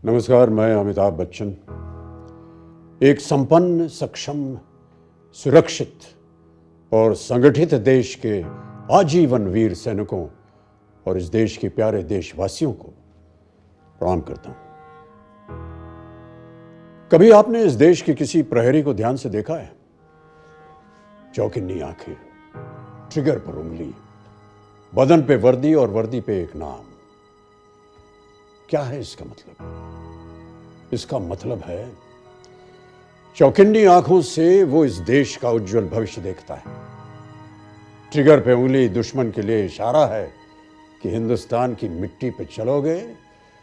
नमस्कार, मैं अमिताभ बच्चन। एक संपन्न, सक्षम, सुरक्षित और संगठित देश के आजीवन वीर सैनिकों और इस देश के प्यारे देशवासियों को प्रणाम करता हूं। कभी आपने इस देश के किसी प्रहरी को ध्यान से देखा है? चौकिन्नी आंखें, ट्रिगर पर उंगली, बदन पे वर्दी और वर्दी पे एक नाम। क्या है इसका मतलब? इसका मतलब है चौकिन्नी आंखों से वो इस देश का उज्जवल भविष्य देखता है। ट्रिगर पे उंगली दुश्मन के लिए इशारा है कि हिंदुस्तान की मिट्टी पे चलोगे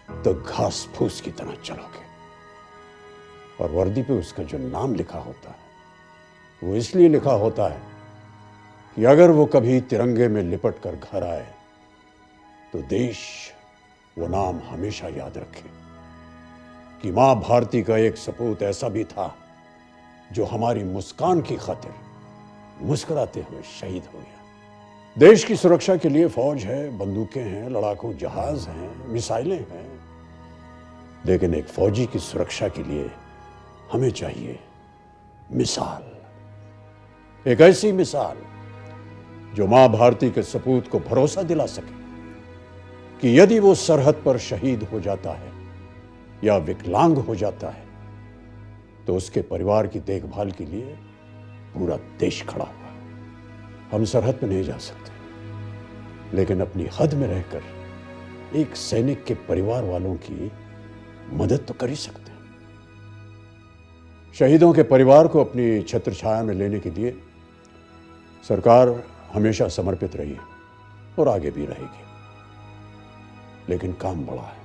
तो घास फूस की तरह चलोगे। और वर्दी पे उसका जो नाम लिखा होता है वो इसलिए लिखा होता है कि अगर वो कभी तिरंगे में लिपट कर घर आए तो देश वो नाम हमेशा याद रखे कि मां भारती का एक सपूत ऐसा भी था जो हमारी मुस्कान की खातिर मुस्कुराते हुए शहीद हो गया। देश की सुरक्षा के लिए फौज है, बंदूकें हैं, लड़ाकू जहाज हैं, मिसाइलें हैं, लेकिन एक फौजी की सुरक्षा के लिए हमें चाहिए मिसाल। एक ऐसी मिसाल जो मां भारती के सपूत को भरोसा दिला सके कि यदि वो सरहद पर शहीद हो जाता है या विकलांग हो जाता है तो उसके परिवार की देखभाल के लिए पूरा देश खड़ा हुआ है। हम सरहद पर नहीं जा सकते, लेकिन अपनी हद में रहकर एक सैनिक के परिवार वालों की मदद तो कर ही सकते हैं। शहीदों के परिवार को अपनी छत्र छाया में लेने के लिए सरकार हमेशा समर्पित रही है और आगे भी रहेगी, लेकिन काम बड़ा है।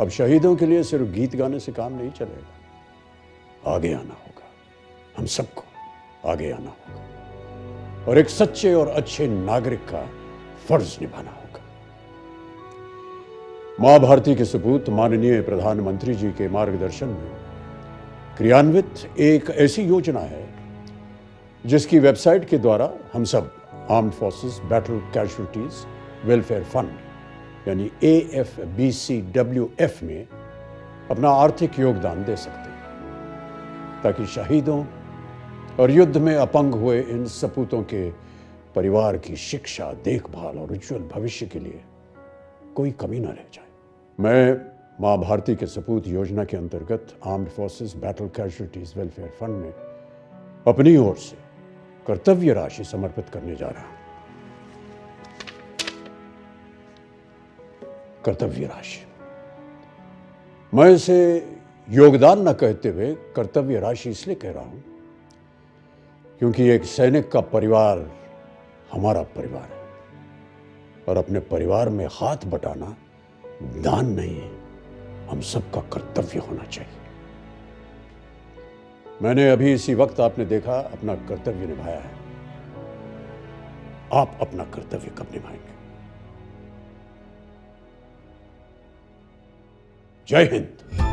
अब शहीदों के लिए सिर्फ गीत गाने से काम नहीं चलेगा, आगे आना होगा। हम सबको आगे आना होगा और एक सच्चे और अच्छे नागरिक का फर्ज निभाना होगा। मां भारती के सपूत माननीय प्रधानमंत्री जी के मार्गदर्शन में क्रियान्वित एक ऐसी योजना है जिसकी वेबसाइट के द्वारा हम सब armed forces battle casualties welfare fund यानी AFBCWF में अपना आर्थिक योगदान दे सकते हैं, ताकि शहीदों और युद्ध में अपंग हुए इन सपूतों के परिवार की शिक्षा, देखभाल और उज्जवल भविष्य के लिए कोई कमी न रह जाए। मैं मां भारती के सपूत योजना के अंतर्गत armed forces battle casualties welfare fund में अपनी ओर से कर्तव्य राशि समर्पित करने जा रहा हूं। कर्तव्य राशि, मैं इसे योगदान न कहते हुए कर्तव्य राशि इसलिए कह रहा हूं क्योंकि एक सैनिक का परिवार हमारा परिवार है और अपने परिवार में हाथ बटाना दान नहीं है, हम सबका कर्तव्य होना चाहिए। मैंने अभी इसी वक्त आपने देखा अपना कर्तव्य निभाया है। आप अपना कर्तव्य कब निभाएंगे? जय हिंद।